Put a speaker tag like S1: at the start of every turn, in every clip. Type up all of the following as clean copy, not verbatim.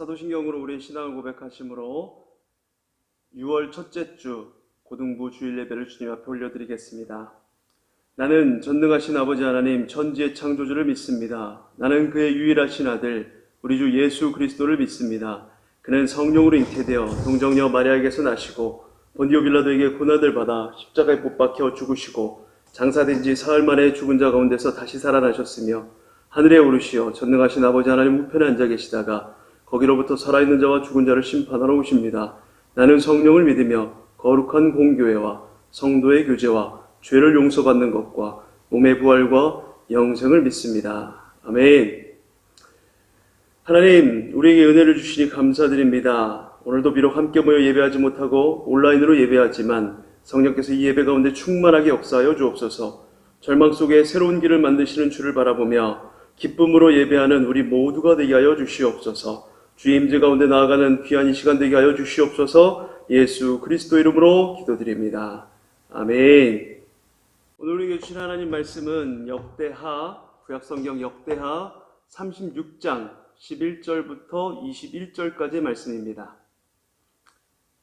S1: 사도신경으로 우리의 신앙을 고백하심으로 6월 첫째 주 고등부 주일 예배를 주님 앞에 올려드리겠습니다. 나는 전능하신 아버지 하나님 천지의 창조주를 믿습니다. 나는 그의 유일하신 아들 우리 주 예수 그리스도를 믿습니다. 그는 성령으로 잉태되어 동정녀 마리아에게서 나시고 본디오 빌라도에게 고난을 받아 십자가에 못 박혀 죽으시고 장사된 지 사흘 만에 죽은 자 가운데서 다시 살아나셨으며 하늘에 오르시어 전능하신 아버지 하나님 우편에 앉아 계시다가 거기로부터 살아있는 자와 죽은 자를 심판하러 오십니다. 나는 성령을 믿으며 거룩한 공교회와 성도의 교제와 죄를 용서받는 것과 몸의 부활과 영생을 믿습니다. 아멘. 하나님, 우리에게 은혜를 주시니 감사드립니다. 오늘도 비록 함께 모여 예배하지 못하고 온라인으로 예배하지만 성령께서 이 예배 가운데 충만하게 역사하여 주옵소서. 절망 속에 새로운 길을 만드시는 주를 바라보며 기쁨으로 예배하는 우리 모두가 되게 하여 주시옵소서. 주의 임재 가운데 나아가는 귀한 이 시간 되게 하여 주시옵소서. 예수 그리스도 이름으로 기도드립니다. 아멘. 오늘 우리에게 주신 하나님 말씀은 역대하, 구약성경 역대하 36장 11절부터 21절까지의 말씀입니다.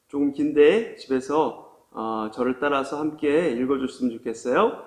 S1: 조금 긴데 집에서 저를 따라서 함께 읽어줬으면 좋겠어요.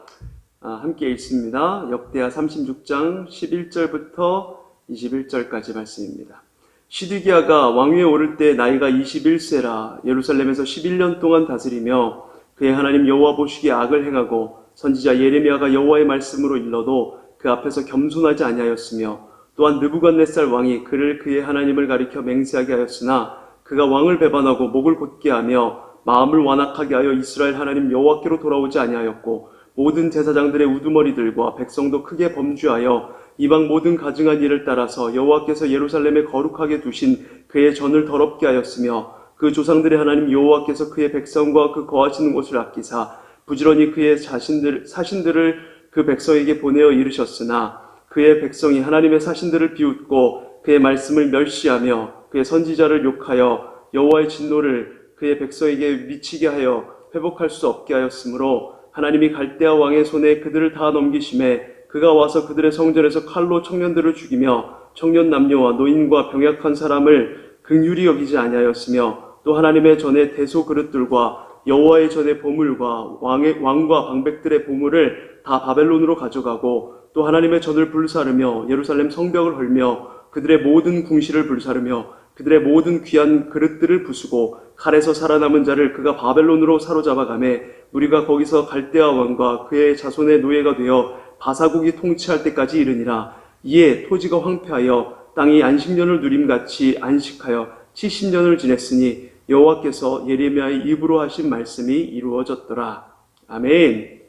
S1: 함께 읽습니다. 역대하 36장 11절부터 21절까지 말씀입니다. 시드기야가 왕위에 오를 때 나이가 21세라 예루살렘에서 11년 동안 다스리며 그의 하나님 여호와 보시기에 악을 행하고 선지자 예레미야가 여호와의 말씀으로 일러도 그 앞에서 겸손하지 아니하였으며 또한 느부갓네살 왕이 그를 그의 하나님을 가리켜 맹세하게 하였으나 그가 왕을 배반하고 목을 곧게 하며 마음을 완악하게 하여 이스라엘 하나님 여호와께로 돌아오지 아니하였고 모든 제사장들의 우두머리들과 백성도 크게 범죄하여 이방 모든 가증한 일을 따라서 여호와께서 예루살렘에 거룩하게 두신 그의 전을 더럽게 하였으며 그 조상들의 하나님 여호와께서 그의 백성과 그 거하시는 곳을 아끼사 부지런히 그의 사신들을 그 백성에게 보내어 이르셨으나 그의 백성이 하나님의 사신들을 비웃고 그의 말씀을 멸시하며 그의 선지자를 욕하여 여호와의 진노를 그의 백성에게 미치게 하여 회복할 수 없게 하였으므로 하나님이 갈대아 왕의 손에 그들을 다 넘기심에 그가 와서 그들의 성전에서 칼로 청년들을 죽이며 청년 남녀와 노인과 병약한 사람을 긍휼히 여기지 아니하였으며 또 하나님의 전에 대소 그릇들과 여호와의 전에 보물과 왕과 방백들의 보물을 다 바벨론으로 가져가고 또 하나님의 전을 불사르며 예루살렘 성벽을 헐며 그들의 모든 궁시를 불사르며 그들의 모든 귀한 그릇들을 부수고 칼에서 살아남은 자를 그가 바벨론으로 사로잡아가매 우리가 거기서 갈대아 왕과 그의 자손의 노예가 되어 바사국이 통치할 때까지 이르니라. 이에 토지가 황폐하여 땅이 안식년을 누림같이 안식하여 70년을 지냈으니 여호와께서 예레미야의 입으로 하신 말씀이 이루어졌더라. 아멘.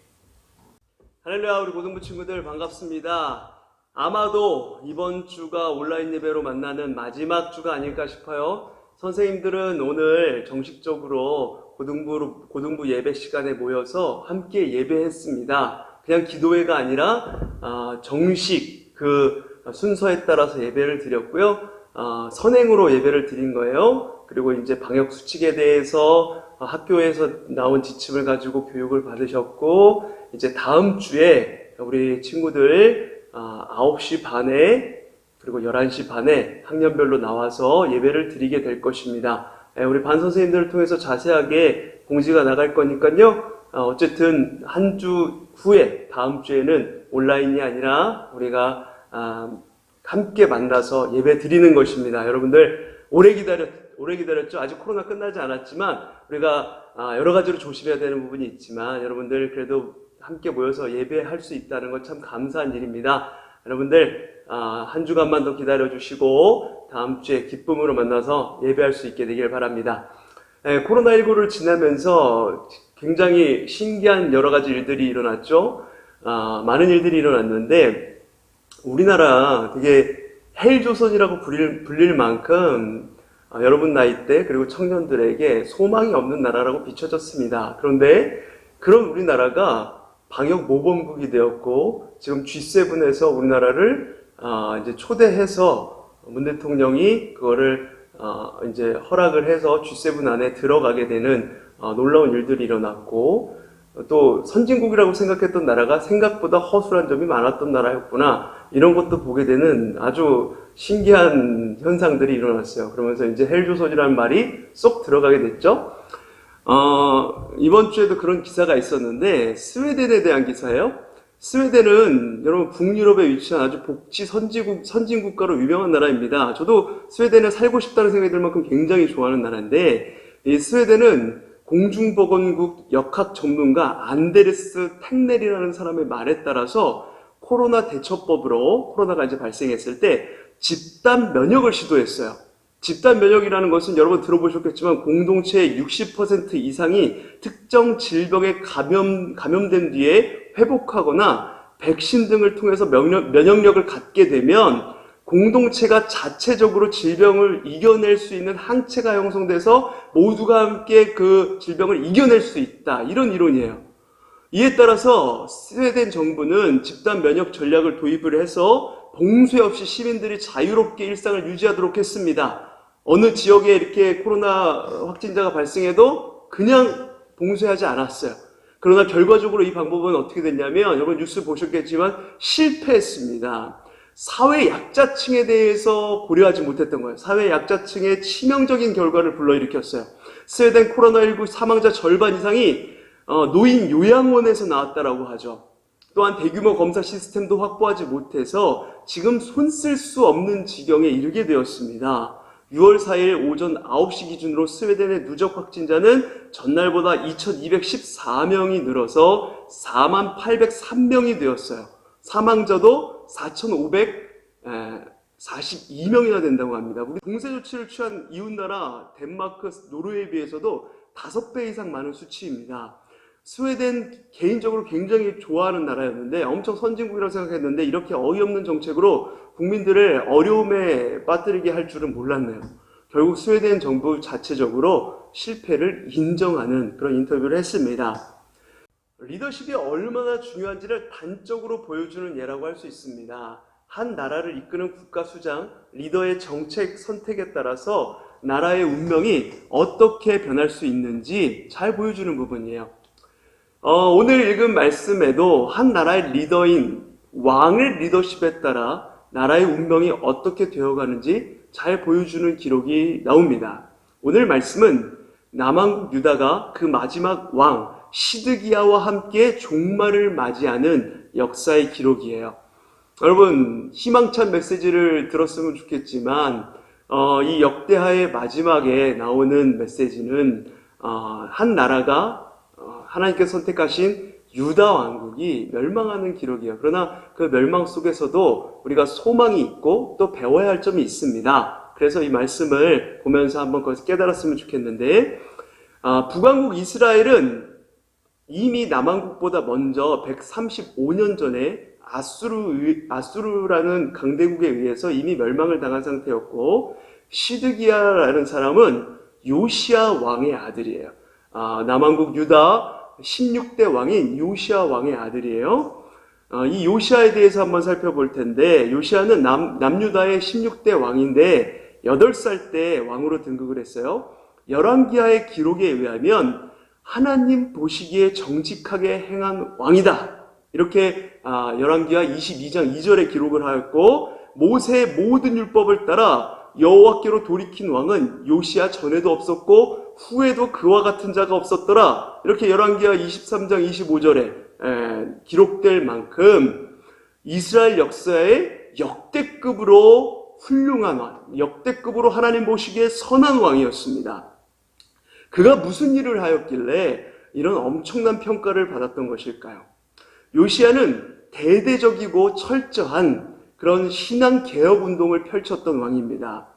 S1: 할렐루야. 우리 고등부 친구들 반갑습니다. 아마도 이번 주가 온라인 예배로 만나는 마지막 주가 아닐까 싶어요. 선생님들은 오늘 정식적으로 고등부 예배 시간에 모여서 함께 예배했습니다. 그냥 기도회가 아니라 정식 그 순서에 따라서 예배를 드렸고요. 선행으로 예배를 드린 거예요. 그리고 이제 방역 수칙에 대해서 학교에서 나온 지침을 가지고 교육을 받으셨고 이제 다음 주에 우리 친구들 9시 반에 그리고 11시 반에 학년별로 나와서 예배를 드리게 될 것입니다. 우리 반 선생님들을 통해서 자세하게 공지가 나갈 거니까요. 어쨌든 한 주 후에 다음 주에는 온라인이 아니라 우리가 함께 만나서 예배 드리는 것입니다. 여러분들 오래 기다렸죠. 아직 코로나 끝나지 않았지만 우리가 여러 가지로 조심해야 되는 부분이 있지만 여러분들 그래도 함께 모여서 예배할 수 있다는 것 참 감사한 일입니다. 여러분들 한 주간만 더 기다려주시고 다음 주에 기쁨으로 만나서 예배할 수 있게 되길 바랍니다. 코로나19를 지나면서 굉장히 신기한 여러 가지 일들이 일어났죠. 많은 일들이 일어났는데 우리나라 되게 헬조선이라고 불릴 만큼 여러분 나이대 그리고 청년들에게 소망이 없는 나라라고 비춰졌습니다. 그런데 그런 우리나라가 방역 모범국이 되었고 지금 G7에서 우리나라를 이제 초대해서 문 대통령이 그거를 이제 허락을 해서 G7 안에 들어가게 되는 놀라운 일들이 일어났고 또 선진국이라고 생각했던 나라가 생각보다 허술한 점이 많았던 나라였구나. 이런 것도 보게 되는 아주 신기한 현상들이 일어났어요. 그러면서 이제 헬조선이라는 말이 쏙 들어가게 됐죠. 이번 주에도 그런 기사가 있었는데 스웨덴에 대한 기사예요. 스웨덴은 여러분 북유럽에 위치한 아주 복지 선진국가로 유명한 나라입니다. 저도 스웨덴에 살고 싶다는 생각이 들 만큼 굉장히 좋아하는 나라인데, 이 스웨덴은 공중보건국 역학 전문가 안데르스 택넬이라는 사람의 말에 따라서 코로나 대처법으로 코로나가 이제 발생했을 때 집단 면역을 시도했어요. 집단 면역이라는 것은 여러분 들어보셨겠지만 공동체의 60% 이상이 특정 질병에 감염된 뒤에 회복하거나 백신 등을 통해서 면역력을 갖게 되면 공동체가 자체적으로 질병을 이겨낼 수 있는 항체가 형성돼서 모두가 함께 그 질병을 이겨낼 수 있다. 이런 이론이에요. 이에 따라서 스웨덴 정부는 집단 면역 전략을 도입을 해서 봉쇄 없이 시민들이 자유롭게 일상을 유지하도록 했습니다. 어느 지역에 이렇게 코로나 확진자가 발생해도 그냥 봉쇄하지 않았어요. 그러나 결과적으로 이 방법은 어떻게 됐냐면, 여러분 뉴스 보셨겠지만 실패했습니다. 사회 약자층에 대해서 고려하지 못했던 거예요. 사회 약자층의 치명적인 결과를 불러일으켰어요. 스웨덴 코로나19 사망자 절반 이상이 노인 요양원에서 나왔다라고 하죠. 또한 대규모 검사 시스템도 확보하지 못해서 지금 손 쓸 수 없는 지경에 이르게 되었습니다. 6월 4일 오전 9시 기준으로 스웨덴의 누적 확진자는 전날보다 2,214명이 늘어서 4803명이 되었어요. 사망자도 4,542명이나 된다고 합니다. 우리 봉쇄 조치를 취한 이웃나라 덴마크, 노르웨이에 비해서도 5배 이상 많은 수치입니다. 스웨덴 개인적으로 굉장히 좋아하는 나라였는데, 엄청 선진국이라고 생각했는데 이렇게 어이없는 정책으로 국민들을 어려움에 빠뜨리게 할 줄은 몰랐네요. 결국 스웨덴 정부 자체적으로 실패를 인정하는 그런 인터뷰를 했습니다. 리더십이 얼마나 중요한지를 단적으로 보여주는 예라고 할 수 있습니다. 한 나라를 이끄는 국가 수장, 리더의 정책 선택에 따라서 나라의 운명이 어떻게 변할 수 있는지 잘 보여주는 부분이에요. 오늘 읽은 말씀에도 한 나라의 리더인 왕의 리더십에 따라 나라의 운명이 어떻게 되어가는지 잘 보여주는 기록이 나옵니다. 오늘 말씀은 남왕국 유다가 그 마지막 왕 시드기야와 함께 종말을 맞이하는 역사의 기록이에요. 여러분 희망찬 메시지를 들었으면 좋겠지만 이 역대하의 마지막에 나오는 메시지는 한 나라가 하나님께서 선택하신 유다 왕국이 멸망하는 기록이에요. 그러나 그 멸망 속에서도 우리가 소망이 있고 또 배워야 할 점이 있습니다. 그래서 이 말씀을 보면서 한번 거기서 깨달았으면 좋겠는데, 북왕국 이스라엘은 이미 남왕국보다 먼저 135년 전에 아수르라는 강대국에 의해서 이미 멸망을 당한 상태였고, 시드기야라는 사람은 요시야 왕의 아들이에요. 남왕국 유다 16대 왕인 요시야 왕의 아들이에요. 이 요시야에 대해서 한번 살펴볼 텐데, 요시야는 남유다의 16대 왕인데 8살 때 왕으로 등극을 했어요. 열왕기하의 기록에 의하면 하나님 보시기에 정직하게 행한 왕이다. 이렇게 열왕기하 22장 2절에 기록을 하였고, 모세의 모든 율법을 따라 여호와께로 돌이킨 왕은 요시야 전에도 없었고 후에도 그와 같은 자가 없었더라. 이렇게 열왕기하 23장 25절에 기록될 만큼 이스라엘 역사의 역대급으로 훌륭한 왕, 역대급으로 하나님 보시기에 선한 왕이었습니다. 그가 무슨 일을 하였길래 이런 엄청난 평가를 받았던 것일까요? 요시야는 대대적이고 철저한 그런 신앙 개혁 운동을 펼쳤던 왕입니다.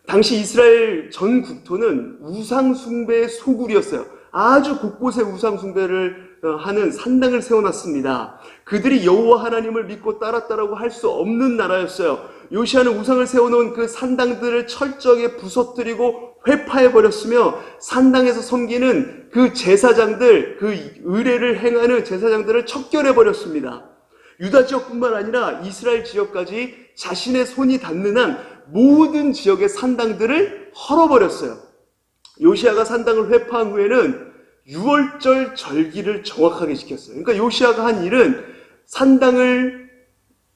S1: 당시 이스라엘 전 국토는 우상 숭배의 소굴이었어요. 아주 곳곳에 우상 숭배를 하는 산당을 세워놨습니다. 그들이 여호와 하나님을 믿고 따랐다라고 할 수 없는 나라였어요. 요시야는 우상을 세워놓은 그 산당들을 철저하게 부서뜨리고 회파해버렸으며, 산당에서 섬기는 그 제사장들, 그 의례를 행하는 제사장들을 척결해버렸습니다. 유다 지역뿐만 아니라 이스라엘 지역까지 자신의 손이 닿는 한 모든 지역의 산당들을 헐어버렸어요. 요시야가 산당을 회파한 후에는 유월절 절기를 정확하게 지켰어요. 그러니까 요시아가 한 일은 산당을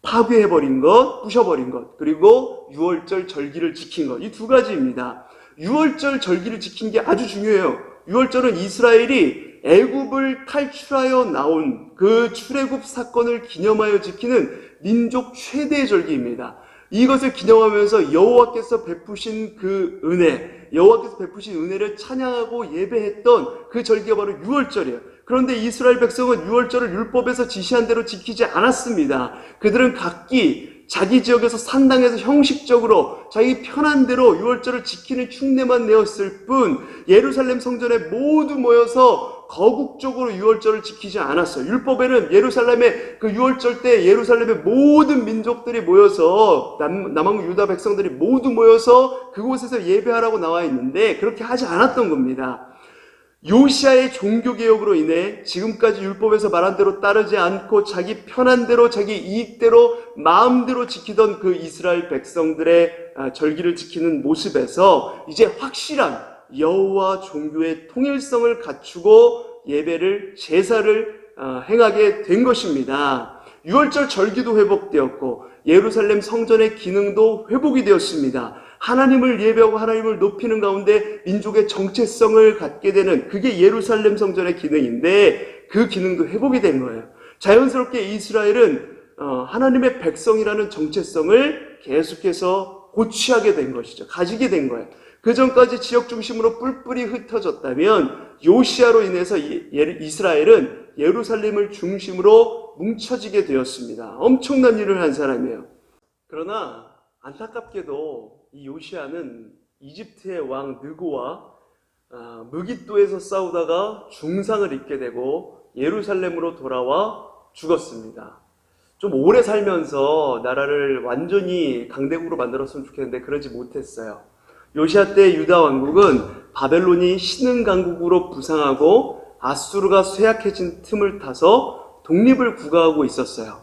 S1: 파괴해버린 것, 부셔버린 것, 그리고 유월절 절기를 지킨 것, 이 두 가지입니다. 유월절 절기를 지킨 게 아주 중요해요. 유월절은 이스라엘이 애굽을 탈출하여 나온 그 출애굽 사건을 기념하여 지키는 민족 최대의 절기입니다. 이것을 기념하면서 여호와께서 베푸신 그 은혜, 여호와께서 베푸신 은혜를 찬양하고 예배했던 그 절기가 바로 유월절이에요. 그런데 이스라엘 백성은 유월절을 율법에서 지시한 대로 지키지 않았습니다. 그들은 각기 자기 지역에서 산당에서 형식적으로 자기 편한 대로 유월절을 지키는 흉내만 내었을 뿐 예루살렘 성전에 모두 모여서 거국적으로 유월절을 지키지 않았어요. 율법에는 예루살렘의 그 유월절 때 예루살렘의 모든 민족들이 모여서 남왕국 유다 백성들이 모두 모여서 그곳에서 예배하라고 나와 있는데 그렇게 하지 않았던 겁니다. 요시아의 종교개혁으로 인해 지금까지 율법에서 말한 대로 따르지 않고 자기 편한 대로 자기 이익대로 마음대로 지키던 그 이스라엘 백성들의 절기를 지키는 모습에서 이제 확실한 여호와 종교의 통일성을 갖추고 예배를 제사를 행하게 된 것입니다. 유월절 절기도 회복되었고 예루살렘 성전의 기능도 회복이 되었습니다. 하나님을 예배하고 하나님을 높이는 가운데 민족의 정체성을 갖게 되는 그게 예루살렘 성전의 기능인데 그 기능도 회복이 된 거예요. 자연스럽게 이스라엘은 하나님의 백성이라는 정체성을 계속해서 고취하게 된 것이죠. 가지게 된 거예요. 그 전까지 지역 중심으로 뿔뿔이 흩어졌다면 요시아로 인해서 이스라엘은 예루살렘을 중심으로 뭉쳐지게 되었습니다. 엄청난 일을 한 사람이에요. 그러나 안타깝게도 이 요시아는 이집트의 왕 느고와 무깃도에서 싸우다가 중상을 입게 되고 예루살렘으로 돌아와 죽었습니다. 좀 오래 살면서 나라를 완전히 강대국으로 만들었으면 좋겠는데 그러지 못했어요. 요시아 때 유다 왕국은 바벨론이 신흥 강국으로 부상하고 아수르가 쇠약해진 틈을 타서 독립을 구가하고 있었어요.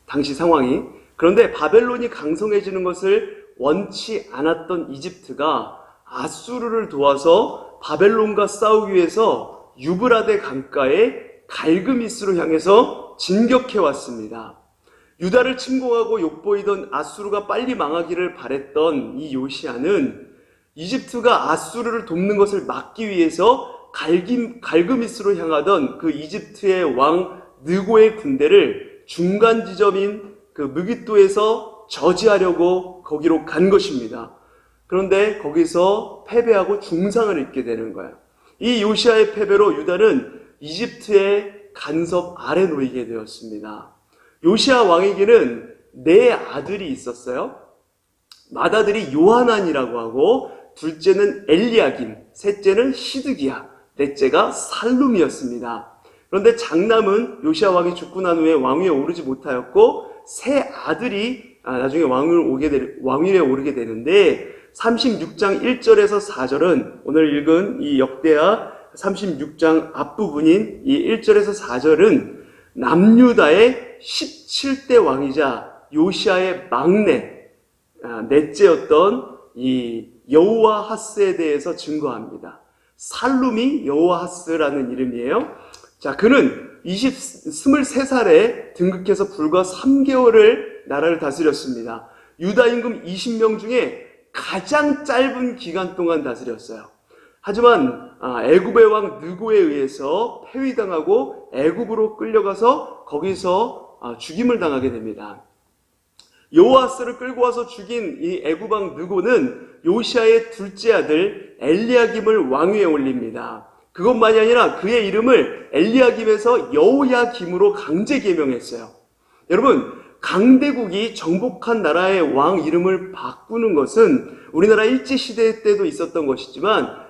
S1: 당시 상황이. 그런데 바벨론이 강성해지는 것을 원치 않았던 이집트가 아수르를 도와서 바벨론과 싸우기 위해서 유브라데 강가에 갈그미스로 향해서 진격해 왔습니다. 유다를 침공하고 욕보이던 아수르가 빨리 망하기를 바랬던 이 요시아는 이집트가 아수르를 돕는 것을 막기 위해서 갈그미스로 향하던 그 이집트의 왕 느고의 군대를 중간 지점인 그 무깃도에서 저지하려고 거기로 간 것입니다. 그런데 거기서 패배하고 중상을 입게 되는 거예요. 이 요시아의 패배로 유다는 이집트의 간섭 아래 놓이게 되었습니다. 요시아 왕에게는 4아들이 있었어요. 맏아들이 요하난이라고 하고 둘째는 엘리야김, 셋째는 시드기야, 넷째가 살룸이었습니다. 그런데 장남은 요시아 왕이 죽고 난 후에 왕위에 오르지 못하였고 세 아들이 나중에 왕위에 오르게 되는데 36장 1절에서 4절은 오늘 읽은 이 역대하 36장 앞부분인 이 1절에서 4절은 남유다의 17대 왕이자 요시아의 막내 넷째였던 이 여호와하스에 대해서 증거합니다. 살룸이 여호와하스라는 이름이에요. 자, 그는 23살에 등극해서 불과 3개월을 나라를 다스렸습니다. 유다 임금 20명 중에 가장 짧은 기간 동안 다스렸어요. 하지만 애굽의 왕 느고에 의해서 폐위당하고 애굽으로 끌려가서 거기서 죽임을 당하게 됩니다. 여호아스를 끌고 와서 죽인 이 애굽 왕 느고는 요시아의 둘째 아들 엘리야김을 왕위에 올립니다. 그것만이 아니라 그의 이름을 엘리야김에서 여호야김으로 강제 개명했어요. 여러분, 강대국이 정복한 나라의 왕 이름을 바꾸는 것은 우리나라 일제시대 때도 있었던 것이지만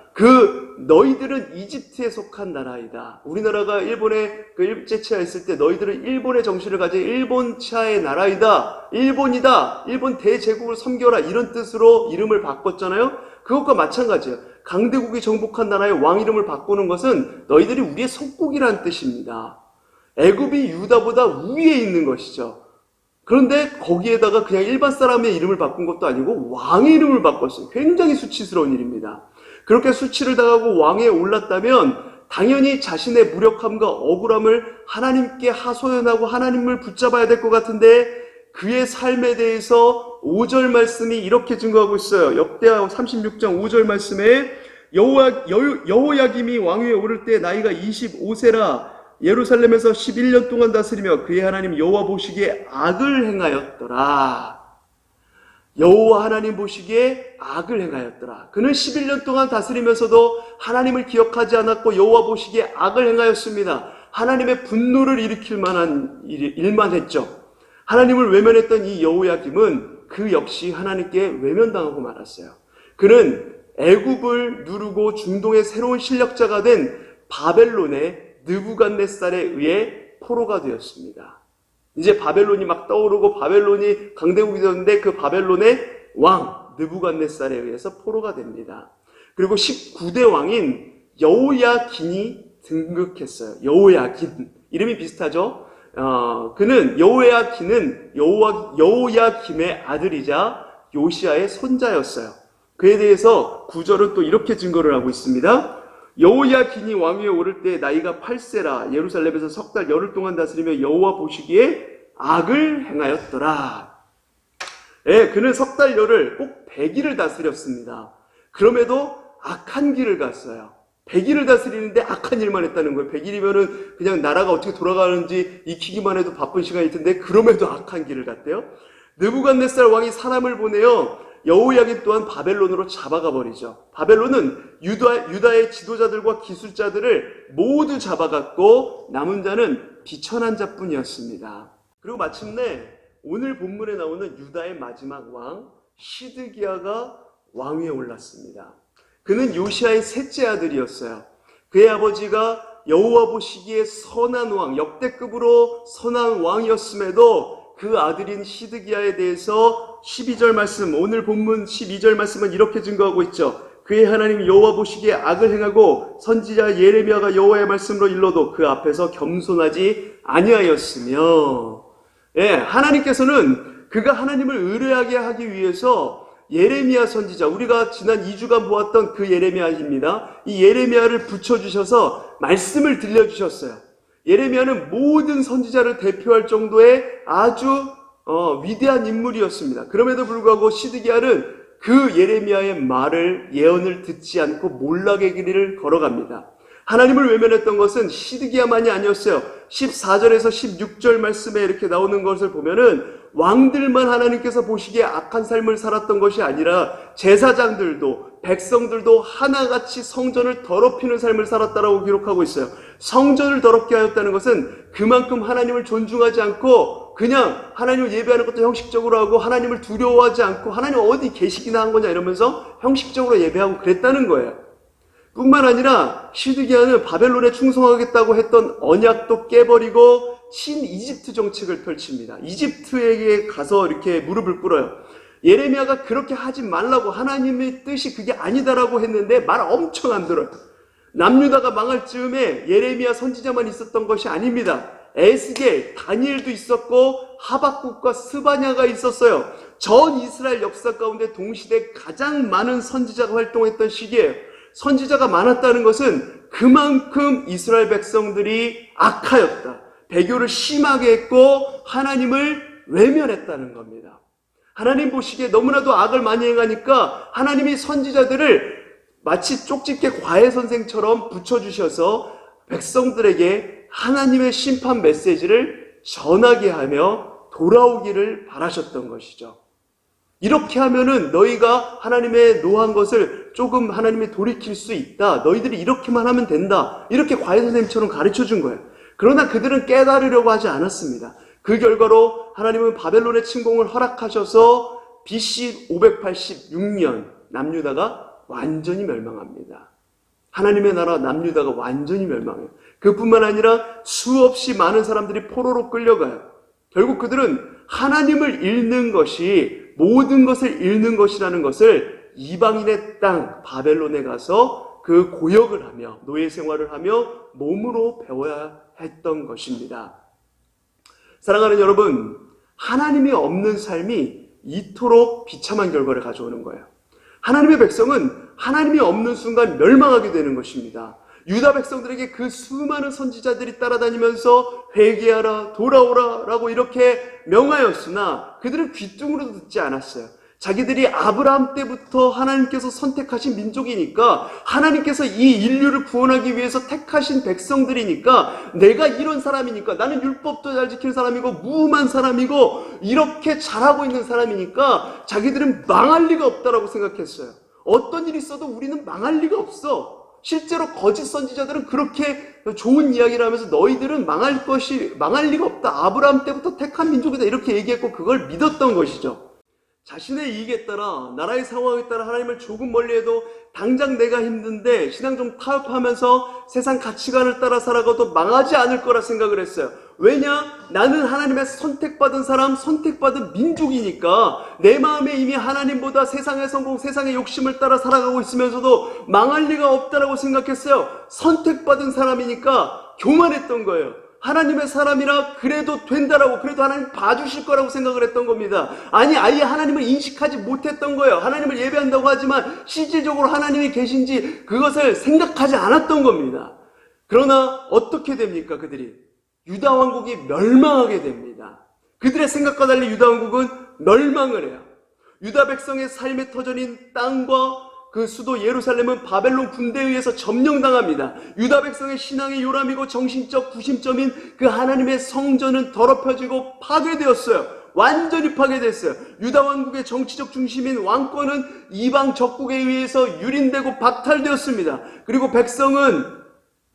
S1: 너희들은 이집트에 속한 나라이다. 우리나라가 일본에 일제치하했을 때 너희들은 일본의 정신을 가진 일본치하의 나라이다. 일본이다. 일본 대제국을 섬겨라. 이런 뜻으로 이름을 바꿨잖아요. 그것과 마찬가지예요. 강대국이 정복한 나라의 왕 이름을 바꾸는 것은 너희들이 우리의 속국이라는 뜻입니다. 애굽이 유다보다 위에 있는 것이죠. 그런데 거기에다가 그냥 일반 사람의 이름을 바꾼 것도 아니고 왕의 이름을 바꿨어요. 굉장히 수치스러운 일입니다. 그렇게 수치를 당하고 왕에 올랐다면 당연히 자신의 무력함과 억울함을 하나님께 하소연하고 하나님을 붙잡아야 될 것 같은데 그의 삶에 대해서 5절 말씀이 이렇게 증거하고 있어요. 역대하 36장 5절 말씀에 여호야김이 왕위에 오를 때 나이가 25세라 예루살렘에서 11년 동안 다스리며 그의 하나님 여호와 보시기에 악을 행하였더라. 여호와 하나님 보시기에 악을 행하였더라. 그는 11년 동안 다스리면서도 하나님을 기억하지 않았고 여호와 보시기에 악을 행하였습니다. 하나님의 분노를 일으킬 만한 일만 했죠. 하나님을 외면했던 이 여호야김은 그 역시 하나님께 외면당하고 말았어요. 그는 애굽을 누르고 중동의 새로운 실력자가 된 바벨론의 느부갓네살에 의해 포로가 되었습니다. 이제 바벨론이 막 떠오르고 바벨론이 강대국이 되었는데 그 바벨론의 왕 느부갓네살에 의해서 포로가 됩니다. 그리고 19대 왕인 여호야긴이 등극했어요. 여호야긴 이름이 비슷하죠? 그는 여호야긴은 여호야김의 아들이자 요시아의 손자였어요. 그에 대해서 9절은 또 이렇게 증거를 하고 있습니다. 여호야긴이 왕위에 오를 때 나이가 8세라 예루살렘에서 석 달 열흘 동안 다스리며 여호와 보시기에 악을 행하였더라. 예, 그는 석 달 열흘 꼭 100일을 다스렸습니다. 그럼에도 악한 길을 갔어요. 100일을 다스리는데 악한 일만 했다는 거예요. 100일이면은 그냥 나라가 어떻게 돌아가는지 익히기만 해도 바쁜 시간일 텐데 그럼에도 악한 길을 갔대요. 느부갓네살 왕이 사람을 보내요. 여호야긴 또한 바벨론으로 잡아가 버리죠. 바벨론은 유다의 지도자들과 기술자들을 모두 잡아갔고 남은 자는 비천한 자뿐이었습니다. 그리고 마침내 오늘 본문에 나오는 유다의 마지막 왕 시드기야가 왕위에 올랐습니다. 그는 요시아의 셋째 아들이었어요. 그의 아버지가 여호와 보시기에 선한 왕, 역대급으로 선한 왕이었음에도 그 아들인 시드기야에 대해서 12절 말씀, 오늘 본문 12절 말씀은 이렇게 증거하고 있죠. 그의 하나님 여호와 보시기에 악을 행하고 선지자 예레미야가 여호와의 말씀으로 일러도 그 앞에서 겸손하지 아니하였으며, 예, 하나님께서는 그가 하나님을 의뢰하게 하기 위해서 예레미야 선지자, 우리가 지난 2주간 보았던 그 예레미야입니다. 이 예레미야를 붙여주셔서 말씀을 들려주셨어요. 예레미야는 모든 선지자를 대표할 정도의 아주 위대한 인물이었습니다. 그럼에도 불구하고 시드기야는 그 예레미야의 말을, 예언을 듣지 않고 몰락의 길을 걸어갑니다. 하나님을 외면했던 것은 시드기야만이 아니었어요. 14절에서 16절 말씀에 이렇게 나오는 것을 보면은 왕들만 하나님께서 보시기에 악한 삶을 살았던 것이 아니라 제사장들도 백성들도 하나같이 성전을 더럽히는 삶을 살았다라고 기록하고 있어요. 성전을 더럽게 하였다는 것은 그만큼 하나님을 존중하지 않고 그냥 하나님을 예배하는 것도 형식적으로 하고 하나님을 두려워하지 않고 하나님 어디 계시기나 한 거냐 이러면서 형식적으로 예배하고 그랬다는 거예요. 뿐만 아니라 시드기야는 바벨론에 충성하겠다고 했던 언약도 깨버리고 친이집트 정책을 펼칩니다. 이집트에게 가서 이렇게 무릎을 꿇어요. 예레미야가 그렇게 하지 말라고, 하나님의 뜻이 그게 아니다라고 했는데 말 엄청 안 들어요. 남유다가 망할 즈음에 예레미야 선지자만 있었던 것이 아닙니다. 에스겔, 다니엘도 있었고 하박국과 스바냐가 있었어요. 전 이스라엘 역사 가운데 동시대 가장 많은 선지자가 활동했던 시기예요. 선지자가 많았다는 것은 그만큼 이스라엘 백성들이 악하였다. 배교를 심하게 했고 하나님을 외면했다는 겁니다. 하나님 보시기에 너무나도 악을 많이 행하니까 하나님이 선지자들을 마치 쪽집게 과외 선생처럼 붙여주셔서 백성들에게 하나님의 심판 메시지를 전하게 하며 돌아오기를 바라셨던 것이죠. 이렇게 하면은 너희가 하나님의 노한 것을 조금 하나님이 돌이킬 수 있다. 너희들이 이렇게만 하면 된다. 이렇게 과외 선생님처럼 가르쳐 준 거예요. 그러나 그들은 깨달으려고 하지 않았습니다. 그 결과로 하나님은 바벨론의 침공을 허락하셔서 BC 586년 남유다가 완전히 멸망합니다. 하나님의 나라 남유다가 완전히 멸망해요. 그뿐만 아니라 수없이 많은 사람들이 포로로 끌려가요. 결국 그들은 하나님을 잃는 것이 모든 것을 잃는 것이라는 것을 이방인의 땅 바벨론에 가서 그 고역을 하며 노예 생활을 하며 몸으로 배워야 했던 것입니다. 사랑하는 여러분, 하나님이 없는 삶이 이토록 비참한 결과를 가져오는 거예요. 하나님의 백성은 하나님이 없는 순간 멸망하게 되는 것입니다. 유다 백성들에게 그 수많은 선지자들이 따라다니면서 회개하라, 돌아오라 라고 이렇게 명하였으나 그들은 귀뚱으로 듣지 않았어요. 자기들이 아브라함 때부터 하나님께서 선택하신 민족이니까, 하나님께서 이 인류를 구원하기 위해서 택하신 백성들이니까, 내가 이런 사람이니까, 나는 율법도 잘 지키는 사람이고 무음한 사람이고 이렇게 잘하고 있는 사람이니까 자기들은 망할 리가 없다라고 생각했어요. 어떤 일이 있어도 우리는 망할 리가 없어. 실제로 거짓 선지자들은 그렇게 좋은 이야기를 하면서 너희들은 망할 리가 없다. 아브라함 때부터 택한 민족이다. 이렇게 얘기했고 그걸 믿었던 것이죠. 자신의 이익에 따라, 나라의 상황에 따라 하나님을 조금 멀리해도 당장 내가 힘든데 신앙 좀 타협하면서 세상 가치관을 따라 살아가도 망하지 않을 거라 생각을 했어요. 왜냐? 나는 하나님의 선택받은 사람, 선택받은 민족이니까 내 마음에 이미 하나님보다 세상의 성공, 세상의 욕심을 따라 살아가고 있으면서도 망할 리가 없다라고 생각했어요. 선택받은 사람이니까 교만했던 거예요. 하나님의 사람이라 그래도 된다라고, 그래도 하나님 봐주실 거라고 생각을 했던 겁니다. 아니, 아예 하나님을 인식하지 못했던 거예요. 하나님을 예배한다고 하지만 실질적으로 하나님이 계신지 그것을 생각하지 않았던 겁니다. 그러나 어떻게 됩니까? 그들이 유다 왕국이 멸망하게 됩니다. 그들의 생각과 달리 유다 왕국은 멸망을 해요. 유다 백성의 삶의 터전인 땅과 그 수도 예루살렘은 바벨론 군대에 의해서 점령당합니다. 유다 백성의 신앙의 요람이고 정신적 구심점인 그 하나님의 성전은 더럽혀지고 파괴되었어요. 완전히 파괴됐어요. 유다 왕국의 정치적 중심인 왕권은 이방 적국에 의해서 유린되고 박탈되었습니다. 그리고 백성은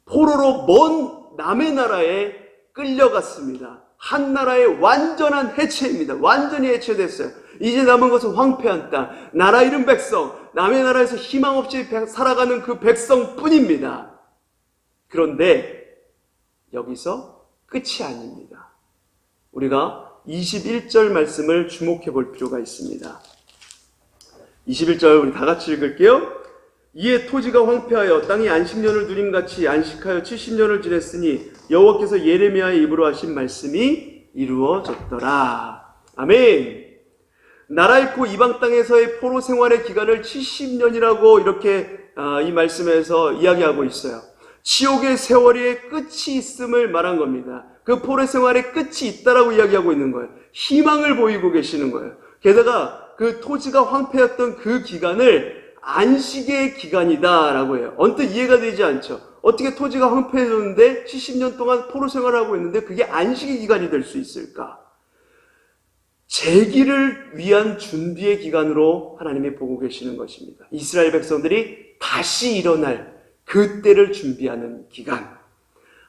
S1: 포로로 먼 남의 나라에 끌려갔습니다. 한 나라의 완전한 해체입니다. 완전히 해체됐어요. 이제 남은 것은 황폐한 땅, 나라 잃은 백성, 남의 나라에서 희망 없이 살아가는 그 백성뿐입니다. 그런데 여기서 끝이 아닙니다. 우리가 21절 말씀을 주목해 볼 필요가 있습니다. 21절 우리 다 같이 읽을게요. 이에 토지가 황폐하여 땅이 안식년을 누림같이 안식하여 70년을 지냈으니 여호와께서 예레미야의 입으로 하신 말씀이 이루어졌더라. 아멘. 나라 잃고 이방 땅에서의 포로 생활의 기간을 70년이라고 이렇게 이 말씀에서 이야기하고 있어요. 지옥의 세월의 끝이 있음을 말한 겁니다. 그 포로 생활의 끝이 있다라고 이야기하고 있는 거예요. 희망을 보이고 계시는 거예요. 게다가 그 토지가 황폐했던 그 기간을 안식의 기간이다라고 해요. 언뜻 이해가 되지 않죠. 어떻게 토지가 황폐해졌는데 70년 동안 포로 생활을 하고 있는데 그게 안식의 기간이 될 수 있을까? 재기를 위한 준비의 기간으로 하나님이 보고 계시는 것입니다. 이스라엘 백성들이 다시 일어날 그때를 준비하는 기간.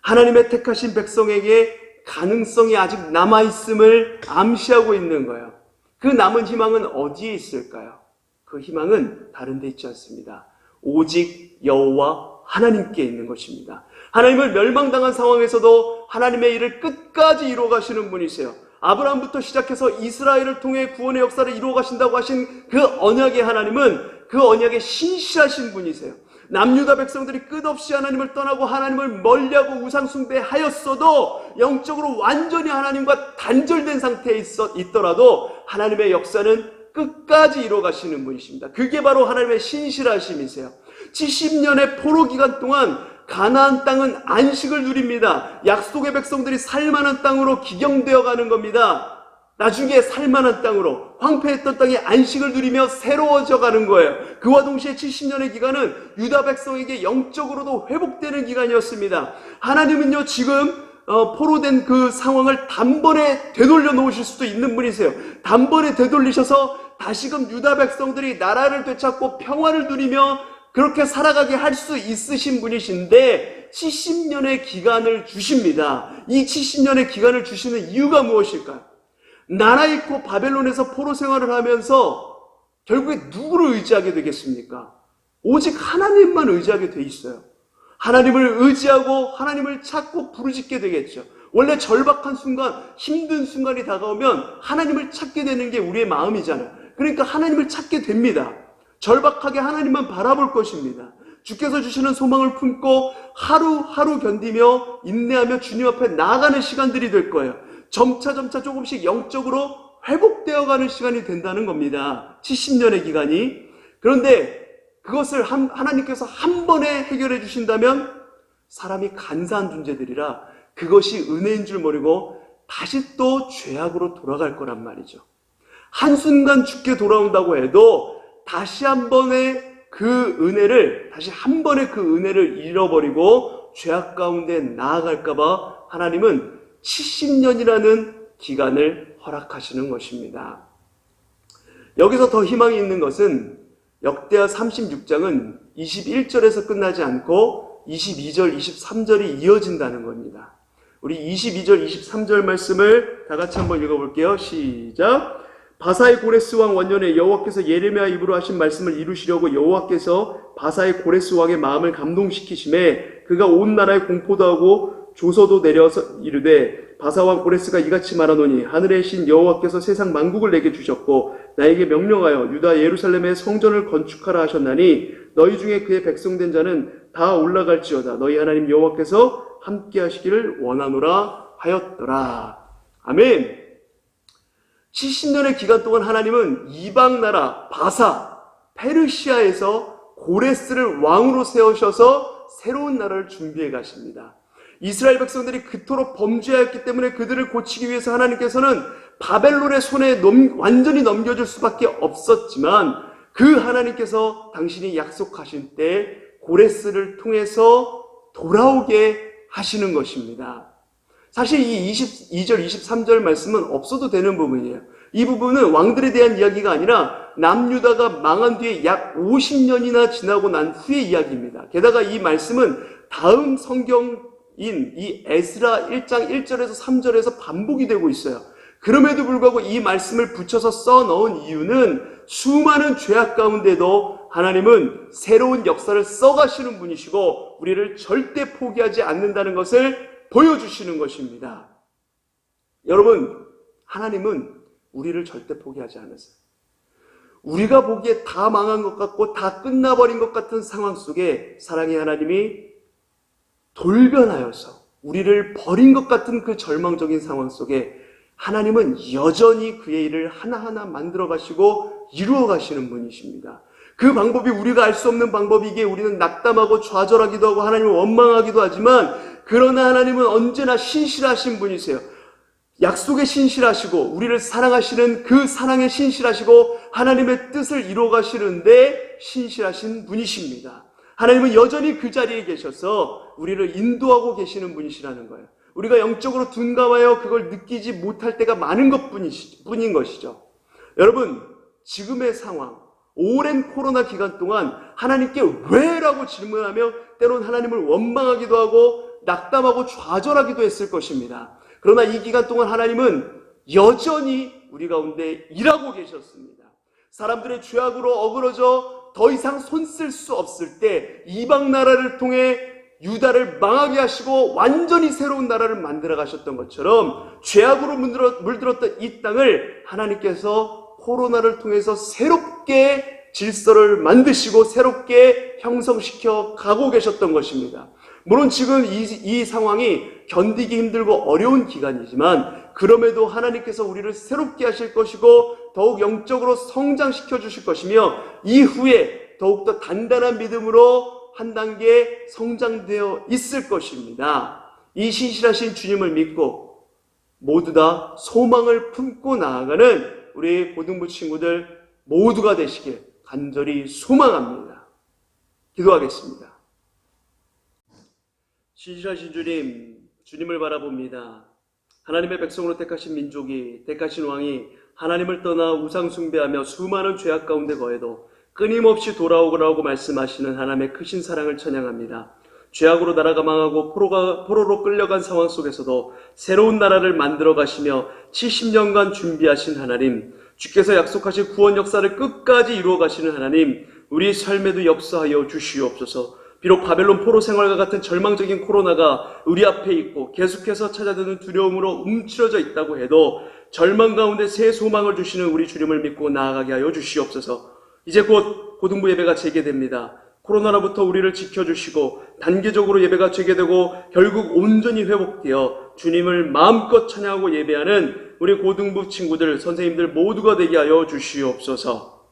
S1: 하나님의 택하신 백성에게 가능성이 아직 남아있음을 암시하고 있는 거예요. 그 남은 희망은 어디에 있을까요? 그 희망은 다른 데 있지 않습니다. 오직 여호와 하나님께 있는 것입니다. 하나님을 멸망당한 상황에서도 하나님의 일을 끝까지 이루어 가시는 분이세요. 아브라함부터 시작해서 이스라엘을 통해 구원의 역사를 이루어 가신다고 하신 그 언약의 하나님은 그 언약에 신실하신 분이세요. 남유다 백성들이 끝없이 하나님을 떠나고 하나님을 멀리하고 우상숭배하였어도 영적으로 완전히 하나님과 단절된 상태에 있더라도 하나님의 역사는 끝까지 이루어 가시는 분이십니다. 그게 바로 하나님의 신실하심이세요. 70년의 포로 기간 동안 가나안 땅은 안식을 누립니다. 약속의 백성들이 살만한 땅으로 기경되어 가는 겁니다. 나중에 살만한 땅으로, 황폐했던 땅에 안식을 누리며 새로워져 가는 거예요. 그와 동시에 70년의 기간은 유다 백성에게 영적으로도 회복되는 기간이었습니다. 하나님은요 지금 포로된 그 상황을 단번에 되돌려 놓으실 수도 있는 분이세요. 단번에 되돌리셔서 다시금 유다 백성들이 나라를 되찾고 평화를 누리며 그렇게 살아가게 할 수 있으신 분이신데 70년의 기간을 주십니다. 이 70년의 기간을 주시는 이유가 무엇일까요? 나라 잃고 바벨론에서 포로 생활을 하면서 결국에 누구를 의지하게 되겠습니까? 오직 하나님만 의지하게 돼 있어요. 하나님을 의지하고 하나님을 찾고 부르짖게 되겠죠. 원래 절박한 순간, 힘든 순간이 다가오면 하나님을 찾게 되는 게 우리의 마음이잖아요. 그러니까 하나님을 찾게 됩니다. 절박하게 하나님만 바라볼 것입니다. 주께서 주시는 소망을 품고 하루하루 견디며 인내하며 주님 앞에 나아가는 시간들이 될 거예요. 점차 조금씩 영적으로 회복되어가는 시간이 된다는 겁니다. 70년의 기간이. 그런데 그것을 하나님께서 한 번에 해결해 주신다면 사람이 간사한 존재들이라 그것이 은혜인 줄 모르고 다시 또 죄악으로 돌아갈 거란 말이죠. 한순간 죽게 돌아온다고 해도 다시 한 번의 그 은혜를 잃어버리고 죄악 가운데 나아갈까봐 하나님은 70년이라는 기간을 허락하시는 것입니다. 여기서 더 희망이 있는 것은 역대하 36장은 21절에서 끝나지 않고 22절, 23절이 이어진다는 겁니다. 우리 22절, 23절 말씀을 다 같이 한번 읽어볼게요. 시작! 바사의 고레스 왕 원년에 여호와께서 예레미야 입으로 하신 말씀을 이루시려고 여호와께서 바사의 고레스 왕의 마음을 감동시키심에 그가 온 나라에 공포도 하고 조서도 내려서 이르되 바사 왕 고레스가 이같이 말하노니 하늘의 신 여호와께서 세상 만국을 내게 주셨고 나에게 명령하여 유다 예루살렘에 성전을 건축하라 하셨나니 너희 중에 그의 백성된 자는 다 올라갈지어다. 너희 하나님 여호와께서 함께 하시기를 원하노라 하였더라. 아멘. 70년의 기간 동안 하나님은 이방 나라 바사, 페르시아에서 고레스를 왕으로 세우셔서 새로운 나라를 준비해 가십니다. 이스라엘 백성들이 그토록 범죄하였기 때문에 그들을 고치기 위해서 하나님께서는 바벨론의 손에 완전히 넘겨줄 수밖에 없었지만 그 하나님께서 당신이 약속하신 때 고레스를 통해서 돌아오게 하시는 것입니다. 사실 이 22절, 23절 말씀은 없어도 되는 부분이에요. 이 부분은 왕들에 대한 이야기가 아니라 남유다가 망한 뒤에 약 50년이나 지나고 난 후의 이야기입니다. 게다가 이 말씀은 다음 성경인 이 에스라 1장 1절에서 3절에서 반복이 되고 있어요. 그럼에도 불구하고 이 말씀을 붙여서 써넣은 이유는 수많은 죄악 가운데도 하나님은 새로운 역사를 써가시는 분이시고 우리를 절대 포기하지 않는다는 것을 보여주시는 것입니다. 여러분, 하나님은 우리를 절대 포기하지 않으세요. 우리가 보기에 다 망한 것 같고 다 끝나버린 것 같은 상황 속에 사랑의 하나님이 돌변하여서 우리를 버린 것 같은 그 절망적인 상황 속에 하나님은 여전히 그의 일을 하나하나 만들어 가시고 이루어 가시는 분이십니다. 그 방법이 우리가 알 수 없는 방법이기에 우리는 낙담하고 좌절하기도 하고 하나님을 원망하기도 하지만 그러나 하나님은 언제나 신실하신 분이세요. 약속에 신실하시고 우리를 사랑하시는 그 사랑에 신실하시고 하나님의 뜻을 이루어 가시는데 신실하신 분이십니다. 하나님은 여전히 그 자리에 계셔서 우리를 인도하고 계시는 분이시라는 거예요. 우리가 영적으로 둔감하여 그걸 느끼지 못할 때가 많은 것뿐인 것이죠. 여러분, 지금의 상황, 오랜 코로나 기간 동안 하나님께 왜? 라고 질문하며 때론 하나님을 원망하기도 하고 낙담하고 좌절하기도 했을 것입니다. 그러나 이 기간 동안 하나님은 여전히 우리 가운데 일하고 계셨습니다. 사람들의 죄악으로 어그러져 더 이상 손 쓸 수 없을 때 이방 나라를 통해 유다를 망하게 하시고 완전히 새로운 나라를 만들어 가셨던 것처럼 죄악으로 물들었던 이 땅을 하나님께서 코로나를 통해서 새롭게 질서를 만드시고 새롭게 형성시켜 가고 계셨던 것입니다. 물론 지금 이 상황이 견디기 힘들고 어려운 기간이지만 그럼에도 하나님께서 우리를 새롭게 하실 것이고 더욱 영적으로 성장시켜 주실 것이며 이후에 더욱더 단단한 믿음으로 한 단계 성장되어 있을 것입니다. 이 신실하신 주님을 믿고 모두 다 소망을 품고 나아가는 우리 고등부 친구들 모두가 되시길 간절히 소망합니다. 기도하겠습니다. 신실하신 주님, 주님을 바라봅니다. 하나님의 백성으로 택하신 민족이, 택하신 왕이 하나님을 떠나 우상 숭배하며 수많은 죄악 가운데 거해도 끊임없이 돌아오라고 말씀하시는 하나님의 크신 사랑을 찬양합니다. 죄악으로 나라가 망하고 포로로 끌려간 상황 속에서도 새로운 나라를 만들어 가시며 70년간 준비하신 하나님, 주께서 약속하신 구원 역사를 끝까지 이루어 가시는 하나님, 우리 삶에도 역사하여 주시옵소서. 비록 바벨론 포로 생활과 같은 절망적인 코로나가 우리 앞에 있고 계속해서 찾아드는 두려움으로 움츠러져 있다고 해도 절망 가운데 새 소망을 주시는 우리 주님을 믿고 나아가게 하여 주시옵소서. 이제 곧 고등부 예배가 재개됩니다. 코로나로부터 우리를 지켜주시고 단계적으로 예배가 재개되고 결국 온전히 회복되어 주님을 마음껏 찬양하고 예배하는 우리 고등부 친구들, 선생님들 모두가 되게 하여 주시옵소서.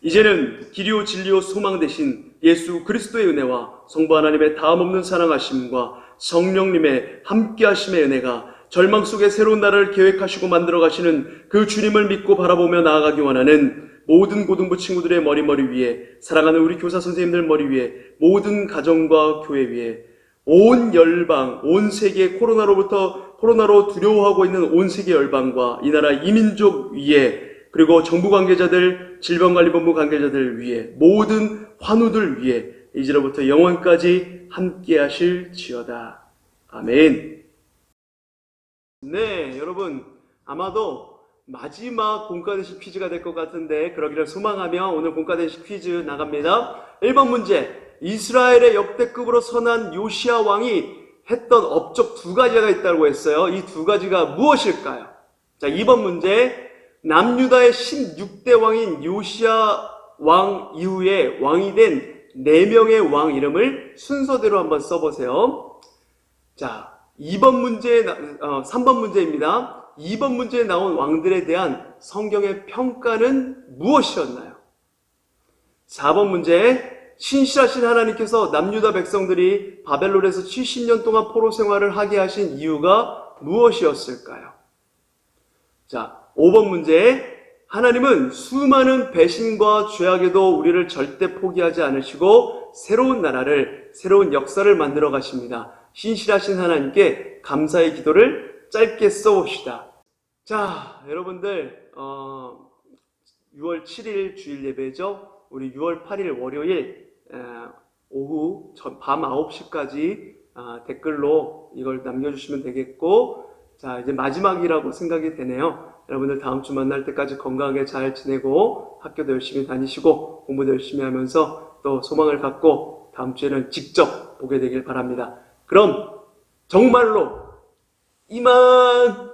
S1: 이제는 길이요 진리요 소망 되신 예수 그리스도의 은혜와 성부 하나님의 다함없는 사랑하심과 성령님의 함께하심의 은혜가 절망 속에 새로운 나라를 계획하시고 만들어 가시는 그 주님을 믿고 바라보며 나아가기 원하는 모든 고등부 친구들의 머리 위에, 사랑하는 우리 교사 선생님들 머리 위에, 모든 가정과 교회 위에, 온 열방, 온 세계 코로나로 두려워하고 있는 온 세계 열방과 이 나라 이민족 위에, 그리고 정부 관계자들, 질병관리본부 관계자들 위에, 모든 환우들 위에 이제로부터 영원까지 함께 하실지어다. 아멘. 네, 여러분 아마도 마지막 공과대식 퀴즈가 될 것 같은데 그러기를 소망하며 오늘 공과대식 퀴즈 나갑니다. 1번 문제, 이스라엘의 역대급으로 선한 요시야 왕이 했던 업적 두 가지가 있다고 했어요. 이 두 가지가 무엇일까요? 자, 2번 문제, 남유다의 16대 왕인 요시야 왕 이후에 왕이 된 4명의 왕 이름을 순서대로 한번 써보세요. 자, 3번 문제입니다. 2번 문제에 나온 왕들에 대한 성경의 평가는 무엇이었나요? 4번 문제, 신실하신 하나님께서 남유다 백성들이 바벨론에서 70년 동안 포로 생활을 하게 하신 이유가 무엇이었을까요? 자, 5번 문제, 하나님은 수많은 배신과 죄악에도 우리를 절대 포기하지 않으시고 새로운 나라를, 새로운 역사를 만들어 가십니다. 신실하신 하나님께 감사의 기도를 짧게 써봅시다. 자, 여러분들 6월 7일 주일 예배죠. 우리 6월 8일 월요일 오후 밤 9시까지 댓글로 이걸 남겨주시면 되겠고, 자, 이제 마지막이라고 생각이 되네요. 여러분들 다음 주 만날 때까지 건강하게 잘 지내고 학교도 열심히 다니시고 공부도 열심히 하면서 또 소망을 갖고 다음 주에는 직접 보게 되길 바랍니다. 그럼 정말로 이만